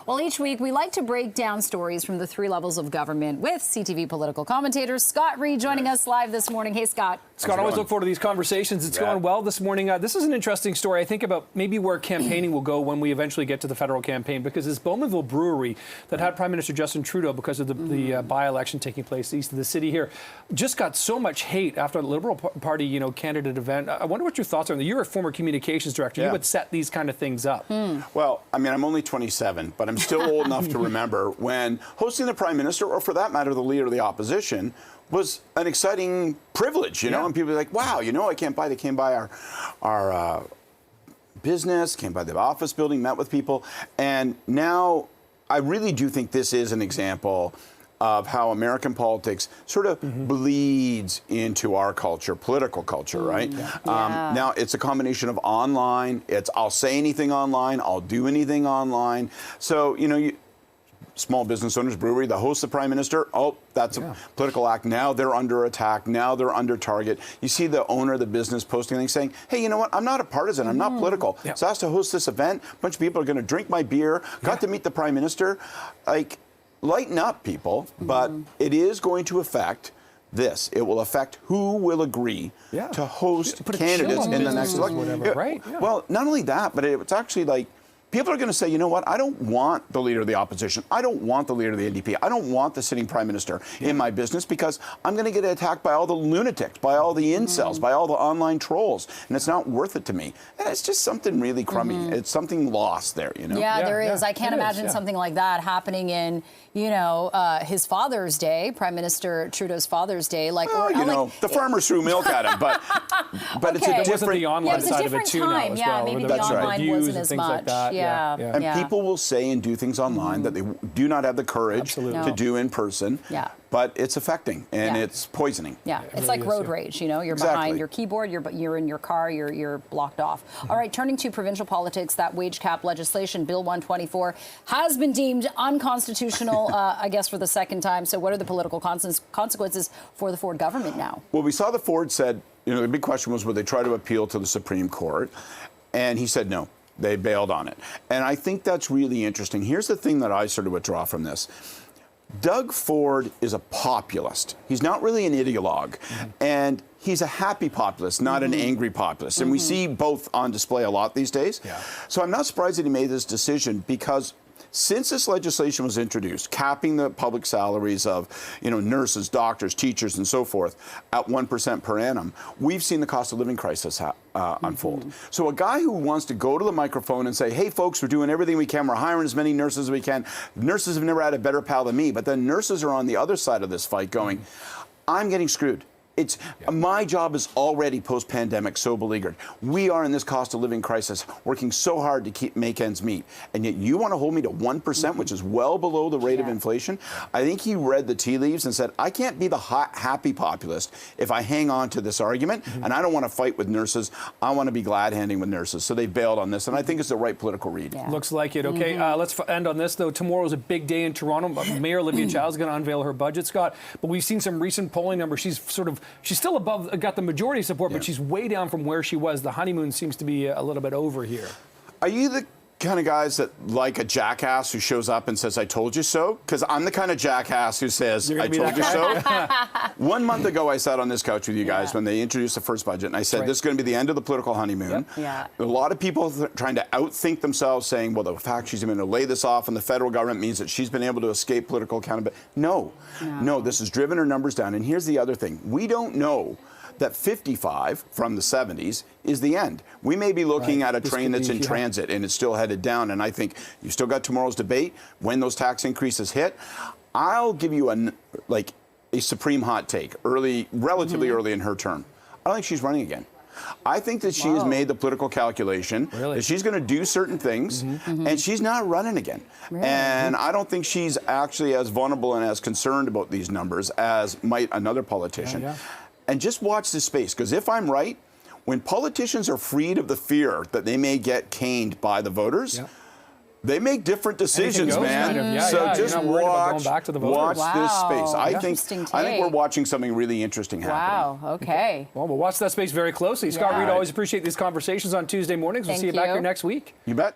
Well, each week we like to break down stories from the three levels of government with CTV political commentator Scott Reid joining us live this morning. Hey, Scott. Scott, always look forward to these conversations. It's going well this morning. This is an interesting story. I think about maybe where campaigning will go when we eventually get to the federal campaign, because this Bowmanville brewery that had Prime Minister Justin Trudeau, because of the by-election taking place east of the city here, just got so much hate after the Liberal Party, candidate event. I wonder what your thoughts are. You're a former communications director. You would set these kind of things up. Well, I mean, I'm only 27, but I'm still old enough to remember when hosting the Prime Minister, or for that matter, the leader of the opposition, was an exciting privilege, and people are like, wow, I can't buy, they came by our business, came by the office building, met with people. And now I really do think this is an example of how American politics sort of bleeds into our culture, political culture, right? Now, it's a combination of online. It's I'll say anything online. I'll do anything online. So, small business owners, brewery, the host, the Prime Minister, that's a political act. Now they're under attack. Now they're under target. You see the owner of the business posting things saying, hey, you know what? I'm not a partisan. I'm not political. So I have to host this event. A bunch of people are going to drink my beer. Got to meet the Prime Minister. Like, lighten up, people. But it is going to affect this. It will affect who will agree to host candidates in the next election. Well, not only that, but it's actually like, people are going to say, you know what, I don't want the leader of the opposition. I don't want the leader of the NDP. I don't want the sitting Prime Minister in my business, because I'm going to get attacked by all the lunatics, by all the incels, by all the online trolls. And it's not worth it to me. And it's just something really crummy. It's something lost there, Yeah, there is. I can't imagine something like that happening in, his Father's Day, Prime Minister Trudeau's Father's Day. Like, the farmers threw milk at him, but it's a different... the online side of it too now as well. Maybe the online wasn't as much. And people will say and do things online that they do not have the courage to do in person. But it's affecting, and it's poisoning. It's like road rage, You're behind your keyboard, you're in your car, you're blocked off. All right, turning to provincial politics, that wage cap legislation, Bill 124, has been deemed unconstitutional, I guess, for the second time. So what are the political consequences for the Ford government now? Well, we saw the Ford said, the big question was, would they try to appeal to the Supreme Court? And he said no. They bailed on it. And I think that's really interesting. Here's the thing that I sort of withdraw from this. Doug Ford is a populist. He's not really an ideologue. And he's a happy populist, not an angry populist. And we see both on display a lot these days. So I'm not surprised that he made this decision, because since this legislation was introduced, capping the public salaries of, nurses, doctors, teachers, and so forth at 1% per annum, we've seen the cost of living crisis unfold. So a guy who wants to go to the microphone and say, hey, folks, we're doing everything we can. We're hiring as many nurses as we can. Nurses have never had a better pal than me. But then nurses are on the other side of this fight going, I'm getting screwed. It's my job is already post-pandemic so beleaguered. We are in this cost of living crisis, working so hard to make ends meet, and yet you want to hold me to 1%, which is well below the rate of inflation. I think he read the tea leaves and said, I can't be the happy populist if I hang on to this argument, and I don't want to fight with nurses. I want to be glad-handing with nurses. So they bailed on this, and I think it's the right political read. Looks like it. Okay, let's end on this, though. Tomorrow's a big day in Toronto. Mayor Olivia Chow is going to unveil her budget, Scott. But we've seen some recent polling numbers. She's still above, got the majority support, but she's way down from where she was. The honeymoon seems to be a little bit over here. Are you the kind of guys that like a jackass who shows up and says, I told you so? Because I'm the kind of jackass who says, I told you so. 1 month ago, I sat on this couch with you guys when they introduced the first budget, and I said, this is going to be the end of the political honeymoon. A lot of people trying to outthink themselves, saying, well, the fact she's going to lay this off on the federal government means that she's been able to escape political accountability. No, this has driven her numbers down. And here's the other thing. We don't know that 55 from the 70s is the end. We may be looking at a train that's in transit and it's still headed down. And I think you've still got tomorrow's debate when those tax increases hit. I'll give you a supreme hot take, relatively early in her term. I don't think she's running again. I think that she has made the political calculation that she's going to do certain things, and she's not running again. And I don't think she's actually as vulnerable and as concerned about these numbers as might another politician. And just watch this space, because if I'm right, when politicians are freed of the fear that they may get caned by the voters, they make different decisions, man. So just watch this space. I think we're watching something really interesting happening. Wow, okay. Well, we'll watch that space very closely. Scott Reid, always appreciate these conversations on Tuesday mornings. We'll see you back here next week. You bet.